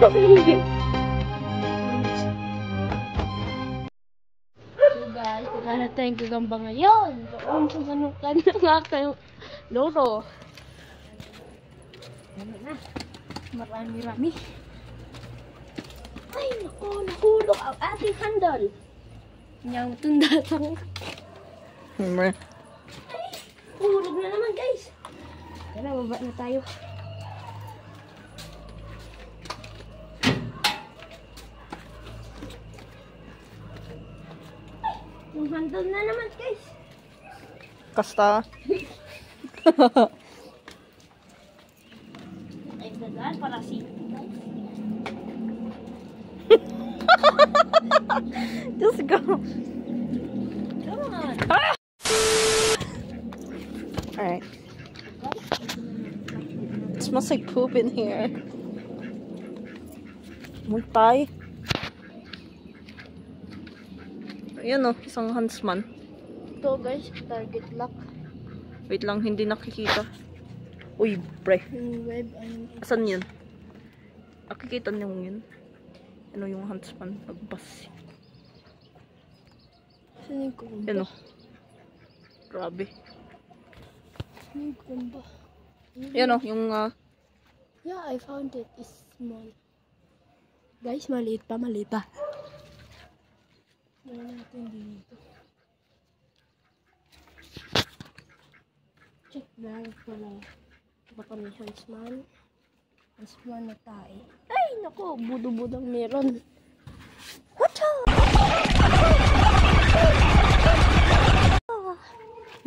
So guys, wala tayong gagamba ngayon. Doon sa manukan ng aking lolo. Ano na? Marami-rami. Ay, naku, nahulog ang ating handle. Niyang tunda pang... Ay, hulog na naman guys. Tara, baba na tayo. Yung handle na naman guys. Kasta. Ay, dadaan para si... Just go. Come on. Alright. It smells like poop in here. Multay. Ayan o, isang huntsman. Ito guys, target lock. Wait lang, hindi nakikita. Uy, pre. Yung web, ayun. Asan yun? Nakikita niyo yun? Ano yung huntsman? Nagbas. Saan yung kumba? Ano? Grabe. Saan yung kumba? Yan o, yung... Yeah, I found it. It's small. Guys, maliit pa, maliit pa. Wala natin dito. Check lang pala. Baka may huntsman. Huntsman na tayo. Ay, naku, budo-budang meron. Watch out!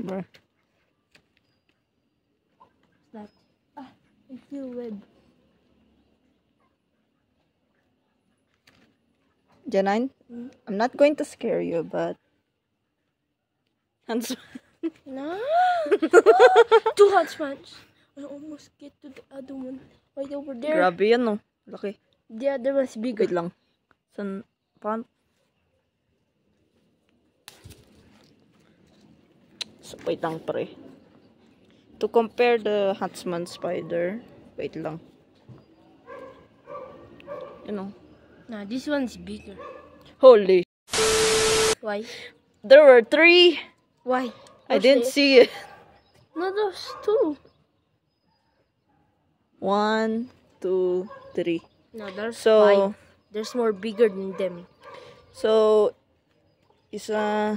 Bruh. What's that? Ah, I feel web. Janine, I'm not going to scare you, but... Huntsman. No! Two huntsmans. I almost get to the other one. Right over there. Grabe yan o. Laki. The other one's bigger. Wait lang. San... Paano? So, wait lang pre. To compare the huntsman spider, wait lang. You know. Nah, this one's bigger. Holy. Why? There were 3. Why? I didn't see it. No, there's 2. 1, 2, 3. No, there's So, 5. There's more bigger than them. So, isa,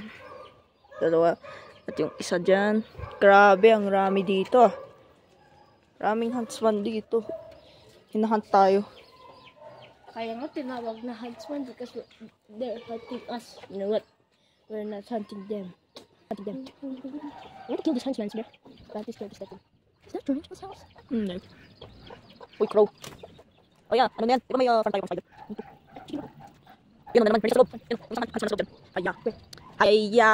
dalawa, at yung isa dyan. Grabe, ang rami dito. Raming huntsman dito. Hinahunt tayo. Kaya nga tinawag na huntsman because they're hunting us. You know what? We're not hunting them. Hunting them. I want to kill these huntsmen, bro. Can't destroy this thing. Is that George's house? No. Uy, crow. Oh yeah, ano na yan? Di ba may farm tayo ng spider? Yun na naman, may sa loob. Yun, isang huntsman sa loob dyan. Haya. Haya.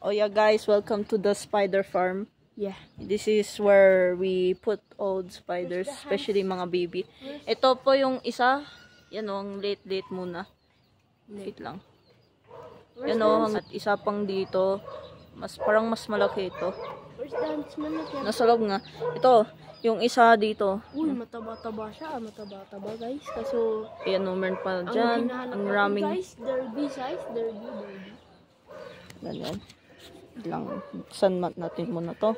Oh yeah guys, welcome to the spider farm. Yeah. This is where we put old spiders, especially mga baby. Ito po yung isa. Yan o, ang late muna. Wait lang. Yan o, at isa pang dito. Parang mas malaki ito. Where's the huntsman na kaya? Nasa loob nga. Ito, yung isa dito. Uy, mataba-taba siya. Mataba-taba guys. Kaso, Ayan o, meron pa dyan. Ang raming... guys, derby size. Derby. Ganyan. Lang, buksan natin muna to.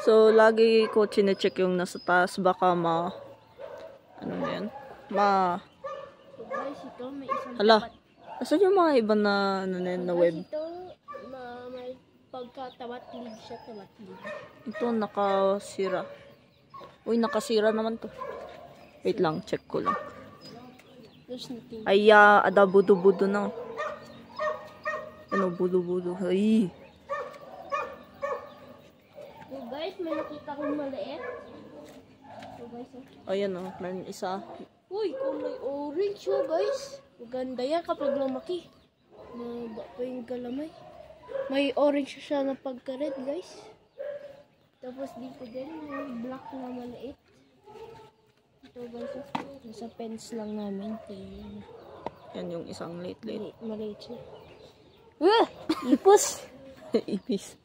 So, lagi ko chine-check yung nasa taas. Baka ano na yan? So guys, ito may isang Hala, asan yung mga iba na, na web? Ito, may pagkatawat-lig siya, tawat-lig. Ito, nakasira. Uy, nakasira naman to. Wait lang, check ko lang. There's nothing. Ay, ada budo-budo na. Ano, budo-budo. Ay. So guys, may nakita kong maliit. So guys, Ayan o, meron isa. uy, kulay orange oh guys. Maganda yan kapag lumaki. Maba pa yung galamay. May orange siya na pagka-red guys. Tapos dito din, may black na maliit. Ito guys, nasa fence lang namin. Yan yung isang late. Maliit siya. Ipos! Ipis.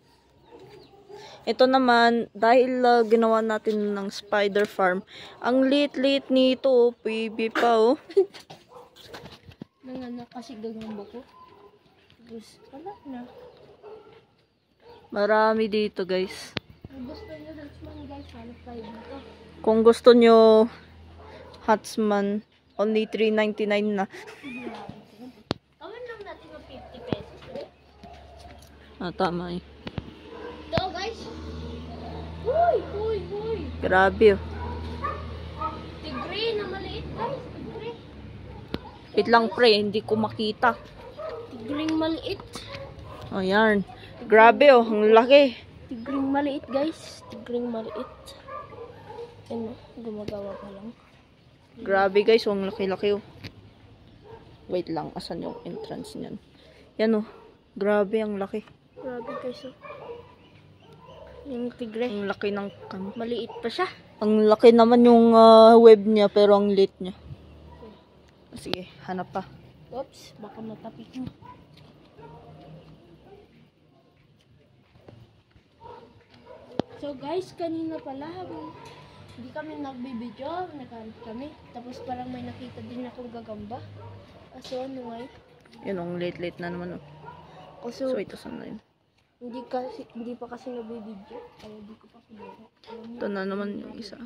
Ito naman, dahil ginawa natin ng spider farm, ang late nito, baby pa oh. Nanganak kasi gagamba ko. Tapos, wala na. Marami dito guys. Gusto nyo Huntsman guys, hanap tayo dito. Kung gusto nyo Huntsman, only $3.99 na. Kawan lang natin ng 50 pesos eh. Tama eh. Ito guys. Uy! Grabe oh. Tigre na maliit guys. Tigre. Wait lang pre, hindi ko makita. Tigring maliit. Oh yan. Grabe oh, ang laki. Tigring maliit guys. Tigring maliit. Ano, gumagawa pa lang. Grabe guys, oh, ang laki-laki oh. Wait lang, asan yung entrance niyan? Yan oh. Grabe, ang laki. Grabe guys oh. Yung tigre. Ang laki ng Maliit pa siya. Ang laki naman yung web niya pero ang lit niya. Sige, hanap pa. Oops, baka matapik mo. So guys, kanina pala hindi kami nagbibideo, naghanap kami. Tapos parang may nakita din akong gagamba. So ano nga eh? Yun, ang late na naman oh. So, So ito saan na yun? hindi pa kasi nagbibideo. Kaya hindi ko pa pinagawa. Ito na naman yung isa.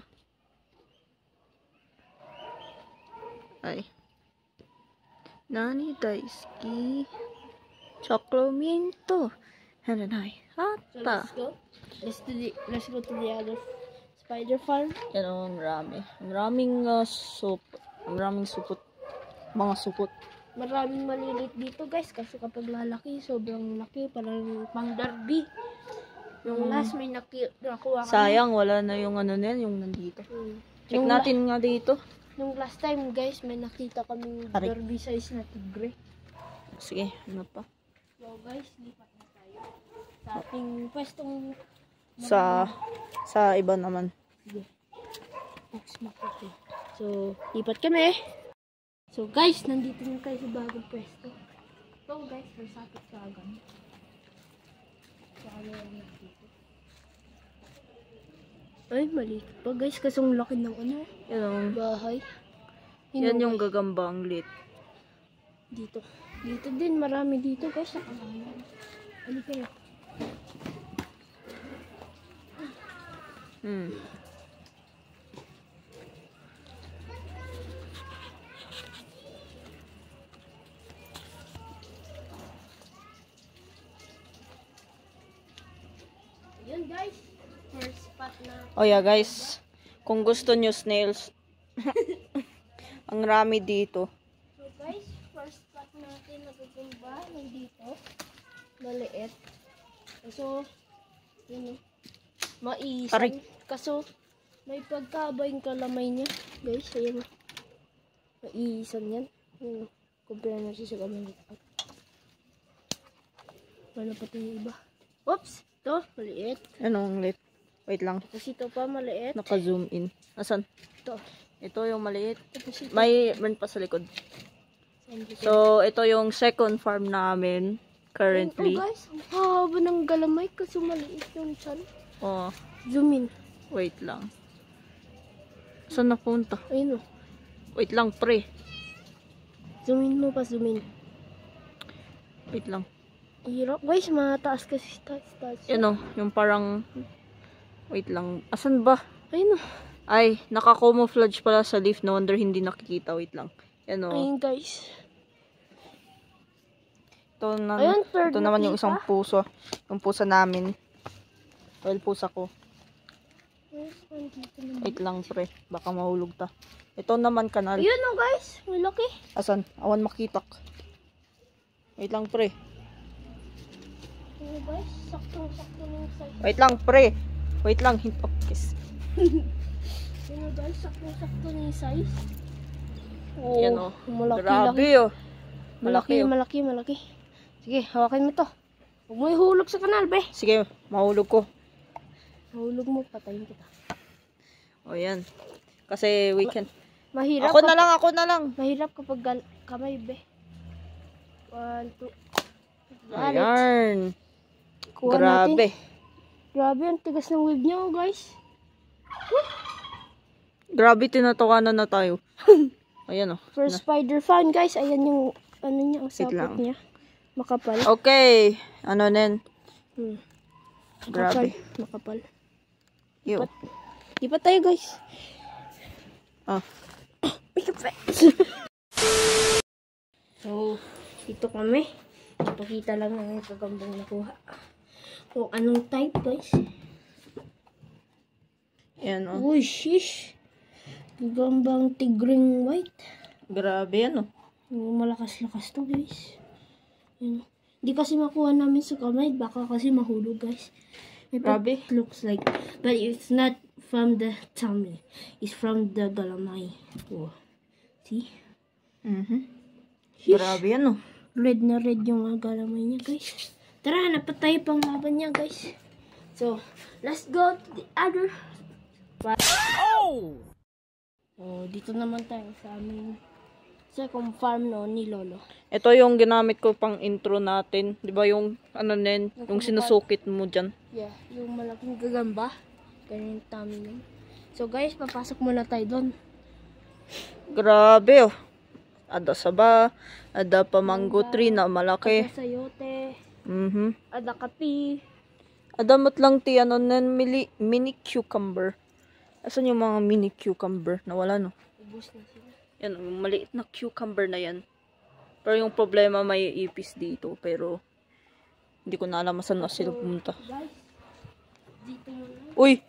Ay. Nani daisuki chocolate haranai So hatta. let's go. Let's go to the other spider farm. Yan oh, ang rami. Ang raming soup. Ang raming supot. Mga supot. Maraming malilit dito guys kasi kapag lalaki, sobrang laki, parang pang derby. Yung last may nakuha kami. Sayang, wala na yung ano na yung nandito. Check Yung natin nga dito. Nung last time guys, may nakita kaming Aray. derby size na tigre. Sige, ano pa? So guys, lipat na tayo sa ating pwestong Sa iba naman. sige. So, lipat kami. So guys, nandito na tayo sa bagong pwesto. So guys, nasakit sa agad. Ay, maliit pa guys, kasi ang laki ng ano, Yan, bahay. yan yung guys, gagamba ang lit. dito. Dito din, marami dito guys. Ano kayo? Yun guys, first spot na. Oh yeah guys, kung gusto nyo snails, ang rami dito. So guys, first spot natin na gagamba nandito. Maliit. So, yun o. Maisan. Aray. Kaso, may pagkaba yung kalamay niya. Guys, ayan o. Maisan yan. Yun o. Compare na siya sa kamay. Wala pa yung iba. Oops! Ito, maliit. Ano ang lit? Wait lang, Tapos ito pa, maliit. naka-zoom in. Asan? Ito. Ito yung maliit. Tapos ito. May burn pa sa likod. So, ito yung second farm namin currently. Oh guys, ang haba ng galamay kasi maliit yung chan. Oh, Zoom in. wait lang. Saan napunta? Ayun o. Wait lang, pre. Zoom in mo pa, zoom in. Wait lang. Hirap. Guys, mataas kasi taas. Yan oh, yung parang... Wait lang. Asan ba? Ayun o. Ay, naka-camouflage pala sa leaf. No wonder hindi nakikita. Wait lang. Yan oh. Ayun guys. Ito, Ayun, third ito naman yung nakita. isang puso. Yung pusa namin. Well, pusa ko. Wait lang, pre. Baka mahulog ta. Ito naman kanal. Ayun o guys. May laki. Asan? Awan makitak. Wait lang, pre. Ayun guys. Sakto ng size. Wait lang, pre. Wait lang. Hint of kiss. Ayun guys. Sakto ng size. Oh, Yan oh. Malaki. Grabe oh. Malaki oh. Malaki. Sige, hawakan mo to. Huwag mo ihulog sa kanal, be. Sige, mahulog ko. Mahulog mo, patayin kita. O yan. Kasi we can... Mahirap Ako na lang. Mahirap kapag kamay, be. 1, 2. Ayan. Kuha Grabe. natin. Grabe, ang tigas ng wig niyo, guys. Grabe, tinatawanan na tayo. Ayan, oh. First spider fan, guys. Ayan yung, ano niya, ang Wait sapot lang. niya. Makapal. Okay. Ano nen? Grabe. Makapal. Ew. Di pa tayo, guys. Oh. So, dito kami. Ipakita lang ng kagambang nakuha. Kung anong type, guys. Ayan, oh. Uy, shish. Gagambang tigring white. Grabe, ano? Malakas-lakas to, guys. Yan. Hindi kasi makuha namin sa kamay. Baka kasi mahulog, guys. Grabe. It looks like. But it's not from the tummy. It's from the galamay. Oh. See? Grabe, ano? Red na red yung galamay niya, guys. Tara, hanap tayo pang laban niya, guys. So, let's go to the other. Oh! Oh, dito naman tayo sa aming second farm no ni Lolo. Ito yung ginamit ko pang intro natin. Di ba yung, ano nen, yung sinusukit mo dyan. Yeah, yung malaking gagamba. Ganyan yung tummy niya. So, guys, papasok muna tayo doon. Grabe, oh. Ada saba, ada pa mango tree na malaki. Ada sayote, Mhm. ada kapi. Ada matlang ti ano nen mini cucumber. Asan yung mga mini cucumber? Nawala, no? Ubus na sila. Yan, yung maliit na cucumber na yan. Pero yung problema may ipis dito. Pero hindi ko na alam saan na sila pumunta. Guys, dito muna. Uy!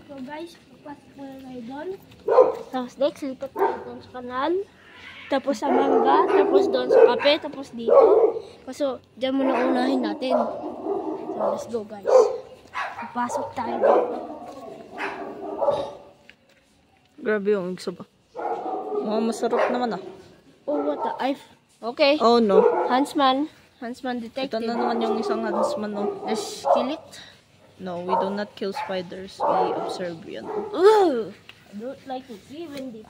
So guys, papasok muna tayo doon. Tapos next, lipat tayo doon sa kanal. Tapos sa mangga, tapos doon sa kape, tapos dito. Kaso, dyan muna unahin natin. So, let's go guys. Papasok tayo dito. Grabe yung igso ba? Mga masarap naman, ah. Oh, what the I've... Okay. Oh, no. Huntsman Ito detective. na naman yung isang huntsman, no? Let's kill it. No, we do not kill spiders. We observe yan. Ooh, I don't like to live in this.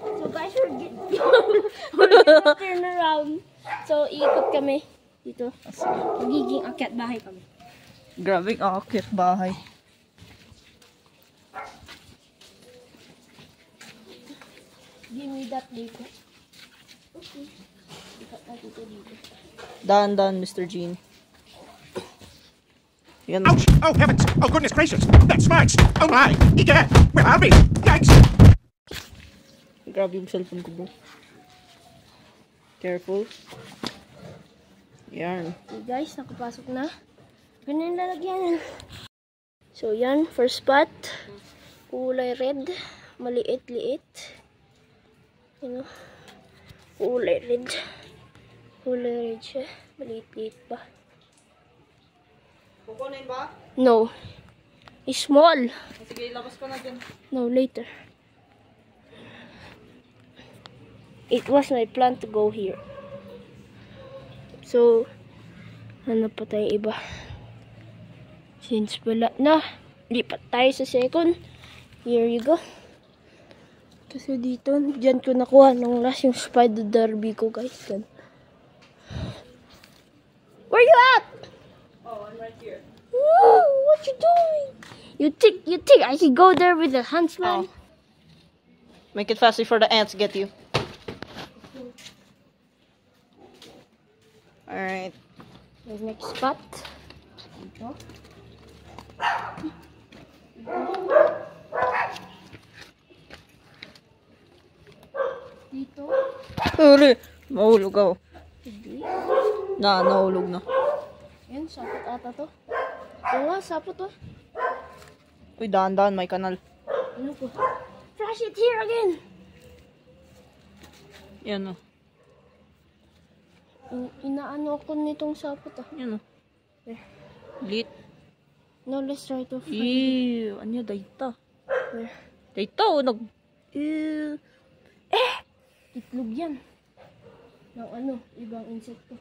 So guys, we're gonna turn around. So ikot kami dito. Magiging akyat bahay kami. Grabe ang akit bahay. Give me that dito. Okay. Ikot na dito. Dahan-dahan, Mr. Gene. Yan. Ouch! Oh heavens! Oh goodness gracious! That smarts! Oh my! Egad! Where are we? Yikes! Grabe yung cellphone ko, bro. Careful. Yan. Okay guys, nakapasok na. Ganyan lalagyan. So yan, first spot. Kulay red. Maliit-liit. Ano? Kulay red. Kulay red siya. Maliit-liit pa. Kukunin ba? No. It's small. Sige, labas ko na dyan. No, later. It was my plan to go here. So, hanap pa tayo iba. Since wala na, lipat tayo sa second. Here you go. Kasi dito, dyan ko nakuha nung last yung spider derby ko, guys. Yan. Where you at? Oh, I'm right here. Whoa, what you doing? You think I can go there with the huntsman? Oh. Make it faster for the ants get you. Alright. The next spot. Dito. Dito. Huli! Mahulog ako. Hindi. Nahulog na. Yan, sapot ata to. Oo nga, sapot to. Uy, dahan-dahan, may kanal. Ano po? Flash it here again! Yan, oh. Inaano ko nitong sapot ah. Yan, oh. Lit. No, let's try to find it. Ew, ano dayta? Where? Dayta, oh, nag... Ew. Itlog yan. Ng ano, ibang insekto.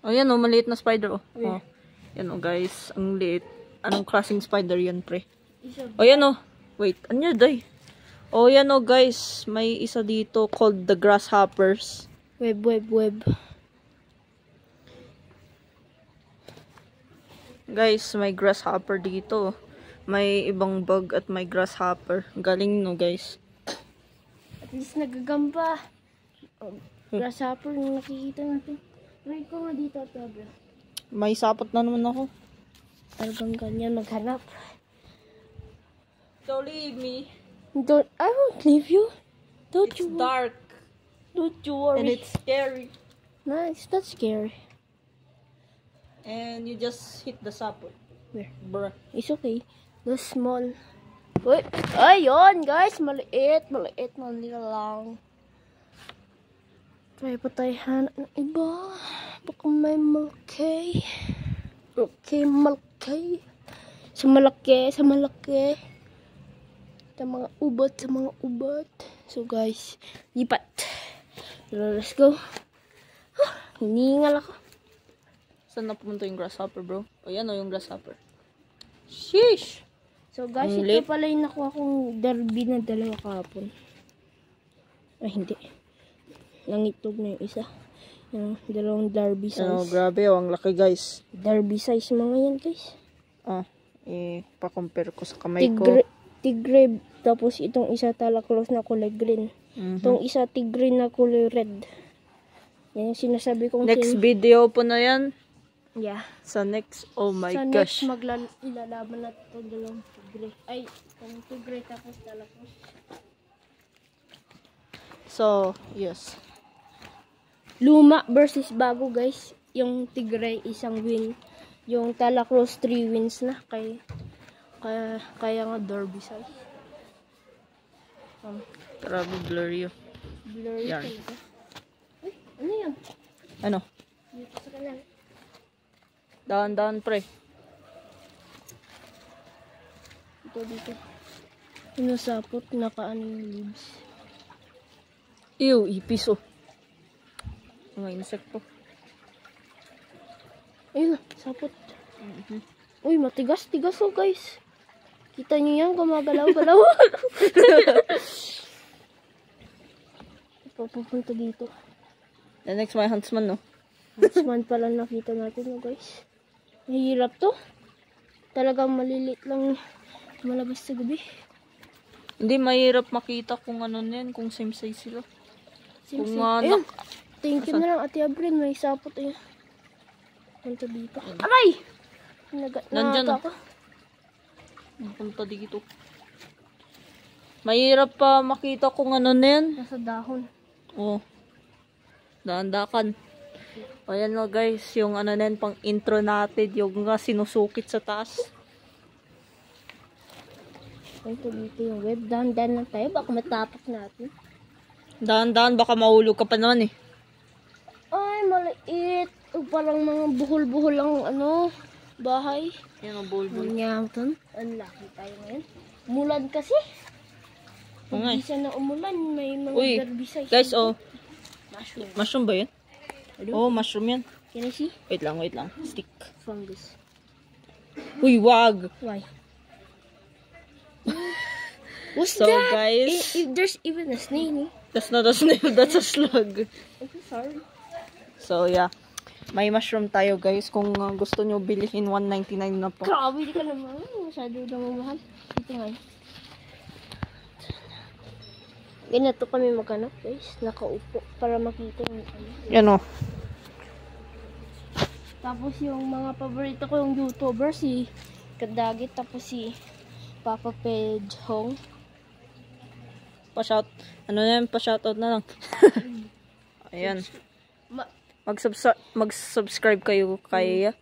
Oh, yan oh, maliit na spider oh. Where? Oh. Yan oh guys, ang liit. Anong klaseng spider yan, pre? Isa. Oh, yan oh. Wait, ano day? Oh, yan oh guys, may isa dito called the grasshoppers. Web. Guys, may grasshopper dito. May ibang bug at may grasshopper. Galing no guys. At least nagagamba. Oh, grasshopper yung nakikita natin. Try ko nga dito, Tabra. May sapot na naman ako. Talagang ganyan maghanap. Don't leave me. I won't leave you. It's dark. Don't you worry. And it's scary. No, it's not scary. And you just hit the sapot. Where? Bruh. It's okay. The small. Wait. Ayun, guys. Maliit. Manila lang. Try pa tayo hanap ng iba. Baka may malaki. Okay, malaki. Sa malaki. Sa mga ubat. So, guys. Lipat. Let's go. Hiningal ako. Saan napunta yung grasshopper, bro? O, yan o yung grasshopper. Sheesh! So, guys, Ang ito lit. pala yung nakuha kong derby na dalawa kahapon. Ay, hindi. Nangitlog na yung isa. Yung dalawang derby size. Ano, grabe o, ang laki guys. Derby size mga yan, guys. Ah, pa-compare ko sa kamay ko. Tigre, tapos itong isa talaklos na kulay green. Mhm. Itong isa tigre na kulay red. Yan yung sinasabi kong Next video po na yan. Yeah. Sa next, oh my Sa gosh. next, ilalaban natin itong dalawang tigre. Ay, itong tigre tapos talaklos. So, yes. Luma versus bago, guys. Yung tigre, isang win. Yung talaklos, 3 wins na. Kaya nga derby size. Grabe blurry yun. Blurry Yan. talaga. Ay, ano yan? Ano? Dito sa kanan. Dahan-dahan pre. Dito. Sinasapot, nakaano yung leaves. Ew, ipis oh. Mga insekto. Ayun, sapot. Uy, matigas-tigas oh, guys. Kita nyo yan, gumagalaw-galaw. Papupunta dito. The next my huntsman no. Next month pala nakita natin no, guys. Mahirap to. Talagang malilit lang malabas sa gabi. Hindi, mahirap makita kung ano na yan, kung same size sila. Kung Ayun. Thank you na lang, Ate Abrin. May sapot eh. Punta dito. Aray! Nandyan Nagata ako. Punta dito. Mahirap pa makita kung ano na yan. Nasa dahon. Oh. Dahan-dakan. O yan o guys, yung ano na yan, pang intro natin, yung nga sinusukit sa taas. Punta dito yung web. Dahan-dahan lang tayo. Baka matapak natin. Dahan-dahan, baka mahulog ka pa naman eh. Ay, maliit. Parang mga buhol-buhol ang bahay. Yan o, bulbul. Manyaman. Ang laki tayo ngayon. Umulan kasi. Oo nga eh. Pag-isa na umulan, may mga Uy, derby size. guys, oh. Mushroom. Mushroom ba yan? Oh, mushroom yan. Can I see? Wait lang. Stick. Fungus. Uy, wag! Why? What's So, that? guys, There's even a snail. that's not a snail, that's a slug. I'm so sorry. So, yeah. May mushroom tayo, guys. Kung gusto nyo bilihin, $1.99 na po. Grabe, di ka naman. Masyado naman mahal. Ito nga. Ganito kami maghanap, guys. Nakaupo para makita yung Yan o. Tapos yung mga paborito ko yung YouTuber, si Kadagit, tapos si Papa Page Hong. Ano na yan? Pa-shoutout na lang. Ayan. Mag-subscribe kayo kay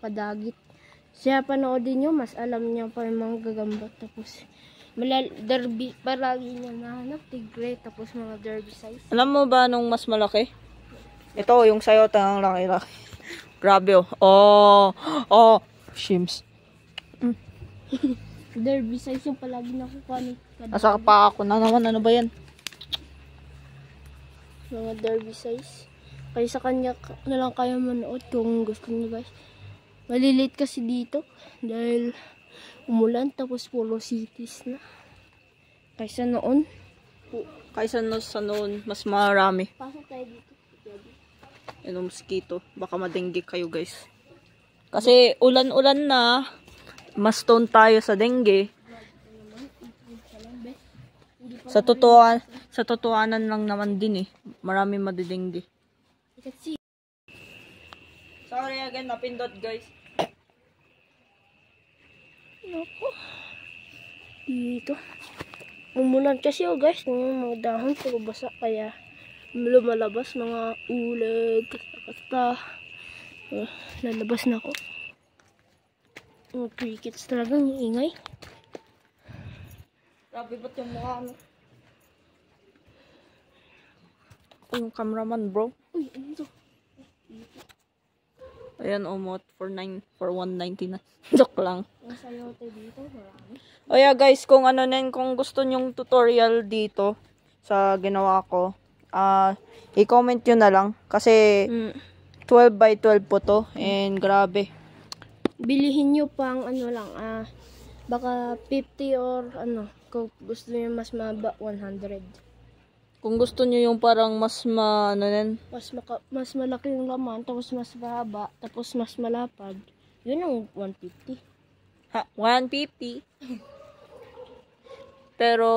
Kadagit. Siya panoodin nyo, mas alam niya pa yung mga gagambat. Tapos, derby, paragi niya nahanap, tigre, tapos mga derby size. Alam mo ba nung mas malaki? Ito, yung sayo, tangang laki-laki. Grabe oh. Oh. Shims. Derby size yung palagi nakukuha ni Kadagit. Nasa pa ako na naman. Ano ba yan? Mga derby size. Kaya sa kanya na lang kayo manood kung gusto niyo guys. Malilate kasi dito dahil umulan tapos puro cities na. Kaysa noon. Kaysa sa noon, mas marami. Pasok tayo dito. Yung mosquito. Baka madengge kayo guys. Kasi ulan-ulan na. Mas stone tayo sa dengue. Sa totoanan lang naman din eh. Marami madidengge. You can see. Sorry again, napindot guys. Naku. Dito. Umulan kasi guys. Yung mga dahon puro basa. Kaya lumalabas mga ulag. Kasta. Lalabas na ako. Yung crickets talaga. Yung ingay. Grabe ba't yung mukha ano? Yung cameraman bro. Uy, ano to? Ayan, umot for 190 na. Joke lang. Ang sayote dito, marami. O yeah guys, kung ano nin, kung gusto nyong tutorial dito sa ginawa ko, i-comment nyo na lang. Kasi 12 by 12 po to. And grabe. Bilihin nyo pang ano lang, baka 50 or ano, kung gusto nyo mas maba, 100. Kung gusto nyo yung parang mas Mas malaki yung laman, tapos mas mahaba, tapos mas malapad, yun ang 150. 150. Pero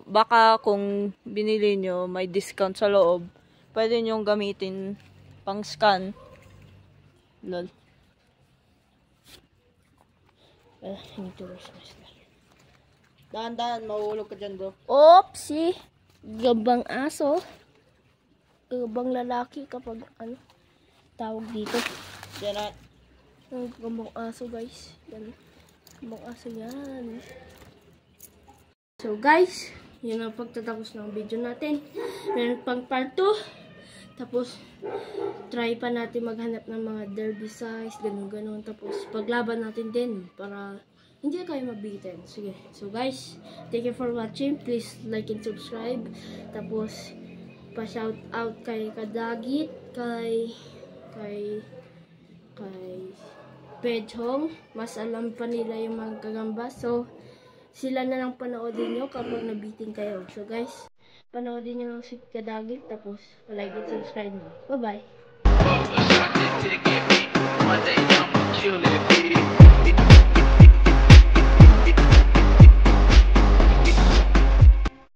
baka kung binili nyo may discount sa loob, pwede nyo gamitin pang scan. Lol. Hindi to rush. Dahan-dahan, mahulog ka dyan bro. Oopsie! Gabang aso. Gabang lalaki kapag ano, tawag dito. Diyan na. Gabang aso guys. Yan. Gabang aso yan. So guys, yun ang pagtatapos ng video natin. Meron pang part 2. Tapos, try pa natin maghanap ng mga derby size, ganun-ganun. Tapos, paglaban natin din para hindi kayo mabitin. Sige. So guys, thank you for watching. Please like and subscribe. Tapos, pa-shout out kay Kadagit, kay Pedhong. Mas alam pa nila yung mga gagamba. So, sila na lang panoodin nyo kapag nabitin kayo. So guys, panoodin nyo lang si Kadagit. Tapos, like and subscribe mo. Bye-bye.